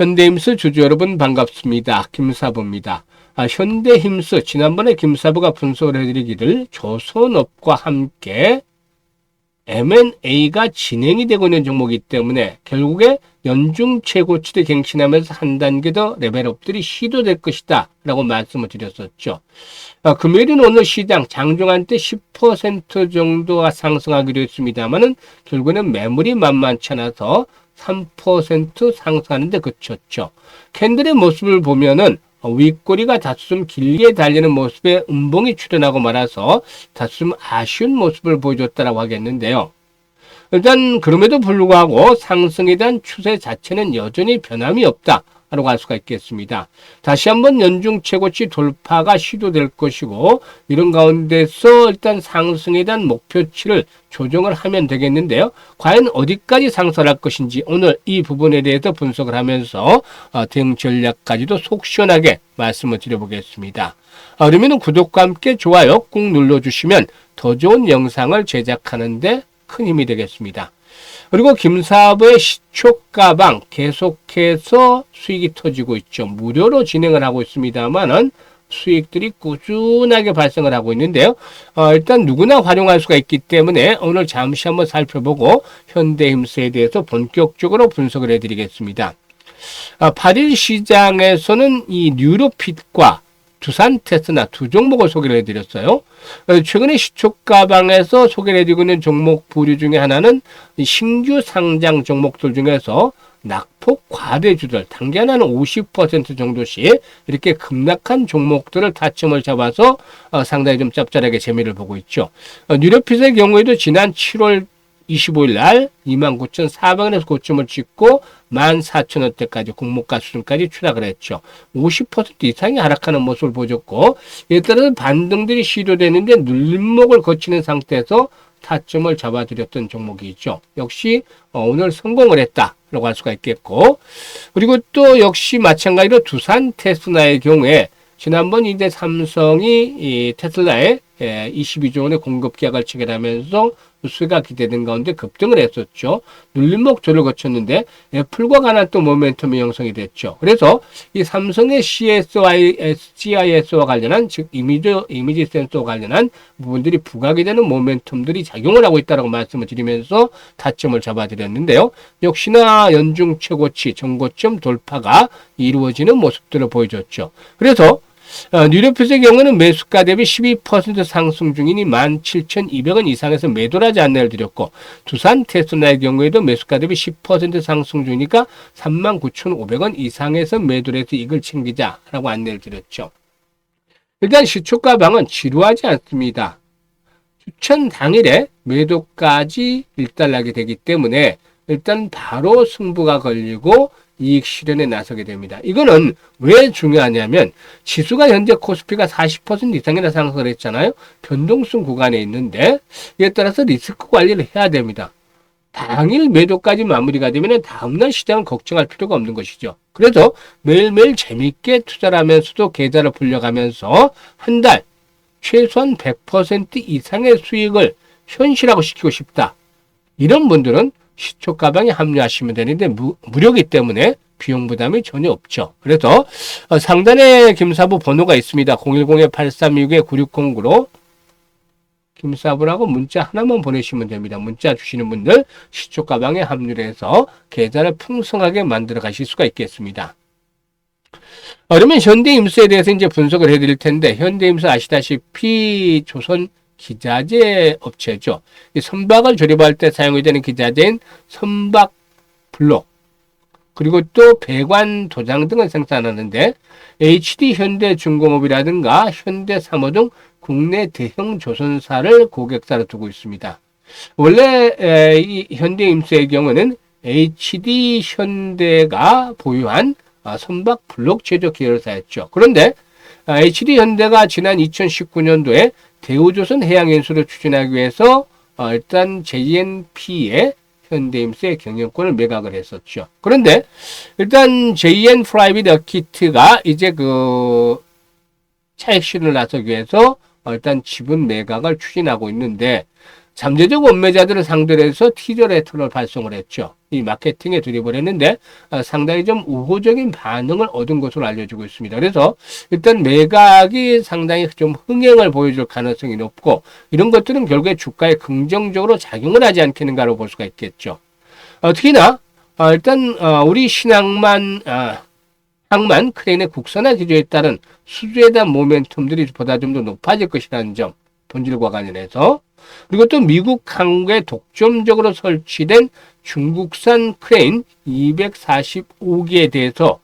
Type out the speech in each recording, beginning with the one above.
현대힘스 주주 여러분 반갑습니다. 김사부입니다. 현대힘스 지난번에 김사부가 분석을 해드리기를 조선업과 함께 M&A가 진행이 되고 있는 종목이기 때문에 결국에 연중 최고치를 갱신하면서 한 단계 더 레벨업들이 시도될 것이다 라고 말씀을 드렸었죠. 금요일은 오늘 시장 장중한 때 10% 정도가 상승하기로 했습니다만은 결국에는 매물이 만만치 않아서 3% 상승하는데 그쳤죠. 캔들의 모습을 보면은 윗꼬리가 다소 좀 길게 달리는 모습에 음봉이 출현하고 말아서 다소 좀 아쉬운 모습을 보여줬다라고 하겠는데요. 일단 그럼에도 불구하고 상승에 대한 추세 자체는 여전히 변함이 없다 라고 할 수가 있겠습니다. 다시 한번 연중 최고치 돌파가 시도될 것이고 이런 가운데서 일단 상승에 대한 목표치를 조정을 하면 되겠는데요. 과연 어디까지 상승할 것인지 오늘 이 부분에 대해서 분석을 하면서 대응 전략까지도 속 시원하게 말씀을 드려보겠습니다. 그러면 구독과 함께 좋아요 꾹 눌러주시면 더 좋은 영상을 제작하는데 큰 힘이 되겠습니다. 그리고 김사부의 시초가방 계속해서 수익이 터지고 있죠. 무료로 진행을 하고 있습니다만은 수익들이 꾸준하게 발생을 하고 있는데요. 일단 누구나 활용할 수가 있기 때문에 오늘 잠시 한번 살펴보고 현대힘스에 대해서 본격적으로 분석을 해드리겠습니다. 8일 시장에서는 이 뉴로핏과 두산 테스나 두 종목을 소개를 해드렸어요. 최근에 시초가방에서 소개를 해드리고 있는 종목 부류 중에 하나는 신규 상장 종목들 중에서 낙폭 과대주들 단기 하나는 50% 정도씩 이렇게 급락한 종목들을 타점을 잡아서 상당히 좀 짭짤하게 재미를 보고 있죠. 뉴로핏의 경우에도 지난 7월 25일 날 29,400원에서 고점을 찍고 14,000원대까지 공모가 수준까지 추락을 했죠. 50% 이상이 하락하는 모습을 보여줬고 이에 따라서 반등들이 시도되는데 눌림목을 거치는 상태에서 타점을 잡아드렸던 종목이 있죠. 역시 오늘 성공을 했다라고 할 수가 있겠고 그리고 또 역시 마찬가지로 두산 테스나의 경우에 지난번 이제 삼성이 이 테슬라에 22조 원의 공급 계약을 체결하면서 수가 기대된 가운데 급등을 했었죠. 눌림목 조를 거쳤는데 애플과 관한 또 모멘텀이 형성이 됐죠. 그래서 이 삼성의 GIS와 관련한 즉 이미지 센서와 관련한 부분들이 부각이 되는 모멘텀들이 작용을 하고 있다고 말씀을 드리면서 타점을 잡아드렸는데요. 역시나 연중 최고치 정고점 돌파가 이루어지는 모습들을 보여줬죠. 그래서 뉴로핏의 경우는 매수가 대비 12% 상승 중이니 17,200원 이상에서 매도를 하지 않나를 드렸고 두산 테스나의 경우에도 매수가 대비 10% 상승 중이니까 39,500원 이상에서 매도를 해서 이걸 챙기자라고 안내를 드렸죠. 일단 시초가방은 지루하지 않습니다. 추천 당일에 매도까지 일단하게 되기 때문에 일단 바로 승부가 걸리고 이익 실현에 나서게 됩니다. 이거는 왜 중요하냐면 지수가 현재 코스피가 40% 이상이나 상승을 했잖아요. 변동성 구간에 있는데 이에 따라서 리스크 관리를 해야 됩니다. 당일 매도까지 마무리가 되면 다음날 시장을 걱정할 필요가 없는 것이죠. 그래서 매일매일 재밌게 투자를 하면서도 계좌를 불려가면서 한 달 최소한 100% 이상의 수익을 현실화하고 시키고 싶다. 이런 분들은 시초가방에 합류하시면 되는데 무료이기 때문에 비용 부담이 전혀 없죠. 그래서 상단에 김사부 번호가 있습니다. 010-8326-9609로 김사부라고 문자 하나만 보내시면 됩니다. 문자 주시는 분들 시초가방에 합류를 해서 계좌를 풍성하게 만들어 가실 수가 있겠습니다. 그러면 현대임수에 대해서 이제 분석을 해드릴 텐데 현대임수 아시다시피 조선 기자재 업체죠. 이 선박을 조립할 때 사용이 되는 기자재인 선박 블록 그리고 또 배관 도장 등을 생산하는데 HD 현대중공업이라든가 현대사모 등 국내 대형 조선사를 고객사로 두고 있습니다. 원래 이 현대임수의 경우는 HD 현대가 보유한 선박 블록 제조 계열사였죠. 그런데 HD 현대가 지난 2019년도에 대우조선 해양연수를 추진하기 위해서 일단 JNP의 현대임수의 경영권을 매각을 했었죠. 그런데 일단 JN 프라이빗 어키트가 이제 그 차익 실현을 나서기 위해서 일단 지분 매각을 추진하고 있는데 잠재적 원매자들을 상대로 해서 티저 레터를 발송을 했죠. 이 마케팅에 돌입을 했는데 상당히 좀 우호적인 반응을 얻은 것으로 알려지고 있습니다. 그래서 일단 매각이 상당히 좀 흥행을 보여줄 가능성이 높고 이런 것들은 결국에 주가에 긍정적으로 작용을 하지 않겠는가로 볼 수가 있겠죠. 특히나 일단 우리 항만 크레인의 국산화 기조에 따른 수주에 대한 모멘텀들이 보다 좀 더 높아질 것이라는 점, 본질과 관련해서. 그리고 또 미국 항구에 독점적으로 설치된 중국산 크레인 245기에 대해서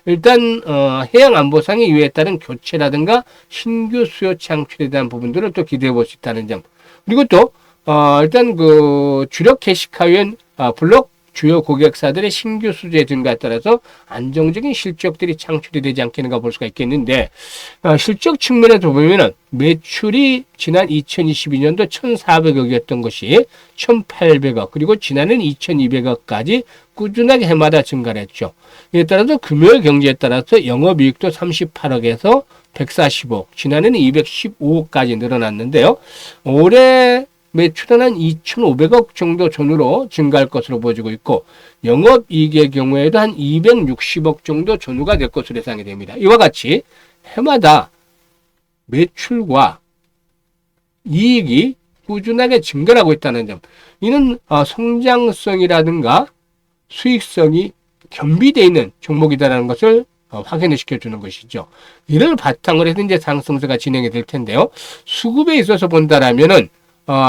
일단 해양안보상의 이유에 따른 교체라든가 신규 수요 창출에 대한 부분들을 또 기대해 볼 수 있다는 점. 그리고 또 일단 그 주력 게시카유인 블록 주요 고객사들의 신규 수주의 증가에 따라서 안정적인 실적들이 창출이 되지 않겠는가 볼 수가 있겠는데 실적 측면에서 보면은 매출이 지난 2022년도 1,400억이었던 것이 1,800억 그리고 지난해는 2,200억까지 꾸준하게 해마다 증가를 했죠. 이에 따라서 금요일 경제에 따라서 영업이익도 38억에서 140억, 지난해는 215억까지 늘어났는데요. 올해 매출은 한 2,500억 정도 전후로 증가할 것으로 보여지고 있고 영업이익의 경우에도 한 260억 정도 전후가 될 것으로 예상이 됩니다. 이와 같이 해마다 매출과 이익이 꾸준하게 증가하고 있다는 점, 이는 성장성이라든가 수익성이 겸비되어 있는 종목이다라는 것을 확인을 시켜주는 것이죠. 이를 바탕으로 해서 이제 상승세가 진행이 될 텐데요. 수급에 있어서 본다라면은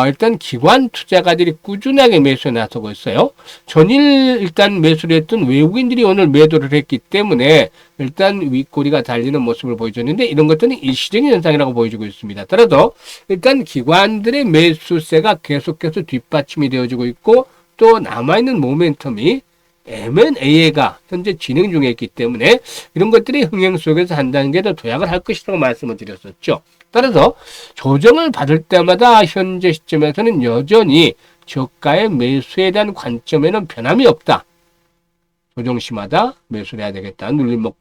일단 기관 투자가들이 꾸준하게 매수에 나서고 있어요. 전일 일단 매수를 했던 외국인들이 오늘 매도를 했기 때문에 일단 윗꼬리가 달리는 모습을 보여줬는데 이런 것들은 일시적인 현상이라고 보여지고 있습니다. 따라서 일단 기관들의 매수세가 계속해서 뒷받침이 되어지고 있고 또 남아있는 모멘텀이 M&A가 현재 진행 중에 있기 때문에 이런 것들이 흥행 속에서 한 단계 더 도약을 할 것이라고 말씀을 드렸었죠. 따라서 조정을 받을 때마다 현재 시점에서는 여전히 저가의 매수에 대한 관점에는 변함이 없다. 조정시마다 매수를 해야 되겠다. 눌림목을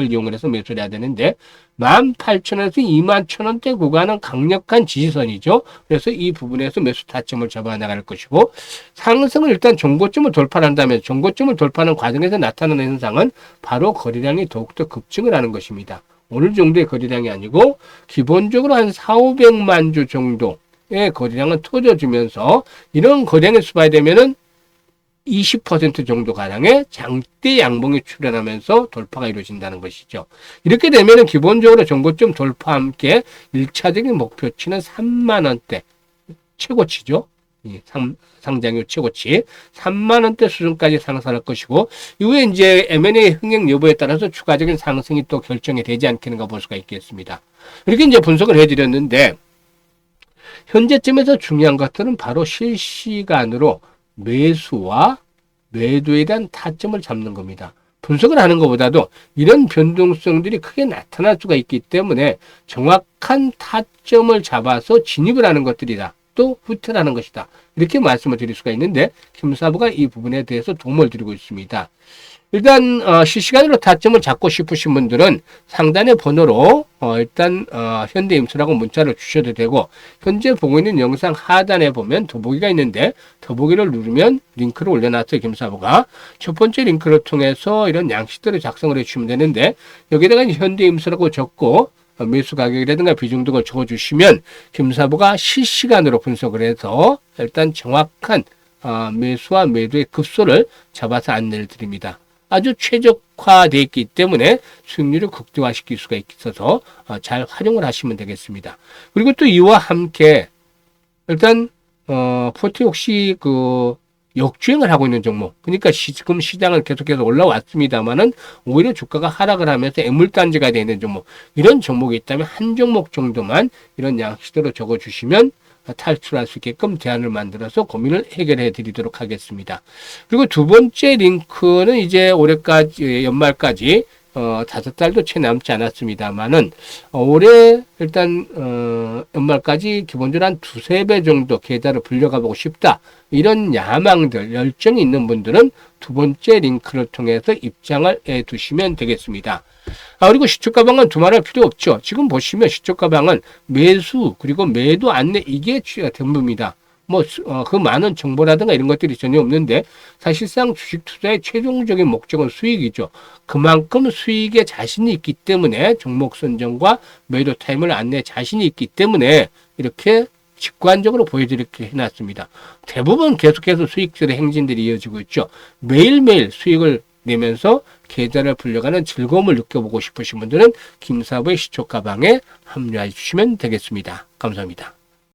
이용을 해서 매수를 해야 되는데 18,000원에서 21,000원대 구간은 강력한 지지선이죠. 그래서 이 부분에서 매수 타점을 잡아 나갈 것이고 상승을 일단 정고점을 돌파한다면 정고점을 돌파하는 과정에서 나타나는 현상은 바로 거래량이 더욱더 급증을 하는 것입니다. 어느 정도의 거래량이 아니고 기본적으로 한 4,500만 주 정도의 거래량은 터져주면서 이런 거래량에서 봐야 되면은 20% 정도 가량의 장대 양봉이 출현하면서 돌파가 이루어진다는 것이죠. 이렇게 되면은 기본적으로 정고점 돌파와 함께 1차적인 목표치는 3만 원대 최고치죠. 상장률 최고치 3만 원대 수준까지 상승할 것이고 이후에 이제 M&A 흥행 여부에 따라서 추가적인 상승이 또 결정이 되지 않겠는가 볼 수가 있겠습니다. 이렇게 이제 분석을 해드렸는데 현재점에서 중요한 것들은 바로 실시간으로 매수와 매도에 대한 타점을 잡는 겁니다. 분석을 하는 것보다도 이런 변동성들이 크게 나타날 수가 있기 때문에 정확한 타점을 잡아서 진입을 하는 것들이다. 또 후퇴하는 것이다. 이렇게 말씀을 드릴 수가 있는데 김사부가 이 부분에 대해서 도움을 드리고 있습니다. 일단 실시간으로 타점을 잡고 싶으신 분들은 상단의 번호로 일단 현대임수라고 문자를 주셔도 되고 현재 보고 있는 영상 하단에 보면 더보기가 있는데 더보기를 누르면 링크를 올려놨어요. 김사부가 첫 번째 링크를 통해서 이런 양식들을 작성을 해주시면 되는데 여기다가 현대임수라고 적고 매수 가격이라든가 비중 등을 적어주시면 김사부가 실시간으로 분석을 해서 일단 정확한 매수와 매도의 급소를 잡아서 안내를 드립니다. 아주 최적화되어 있기 때문에 수익률을 극대화시킬 수가 있어서 잘 활용을 하시면 되겠습니다. 그리고 또 이와 함께 일단 포트 혹시 그 역주행을 하고 있는 종목, 그러니까 지금 시장은 계속해서 올라왔습니다만은 오히려 주가가 하락을 하면서 애물단지가 되는 종목, 이런 종목이 있다면 한 종목 정도만 이런 양식대로 적어주시면 탈출할 수 있게끔 대안을 만들어서 고민을 해결해 드리도록 하겠습니다. 그리고 두 번째 링크는 이제 올해까지 연말까지 5달도 채 남지 않았습니다만은 올해 일단 연말까지 기본적으로 한 2~3배 정도 계좌를 불려가보고 싶다. 이런 야망들, 열정이 있는 분들은 두 번째 링크를 통해서 입장을 해 두시면 되겠습니다. 그리고 시초가방은 두말할 필요 없죠. 지금 보시면 시초가방은 매수 그리고 매도 안내 이게 전부입니다. 그 많은 정보라든가 이런 것들이 전혀 없는데 사실상 주식 투자의 최종적인 목적은 수익이죠. 그만큼 수익에 자신이 있기 때문에 종목 선정과 매도 타임을 안내 자신이 있기 때문에 이렇게 직관적으로 보여드리게 해놨습니다. 대부분 계속해서 수익들의 행진들이 이어지고 있죠. 매일매일 수익을 내면서 계좌를 불려가는 즐거움을 느껴보고 싶으신 분들은 김사부의 시초가방에 합류해 주시면 되겠습니다. 감사합니다.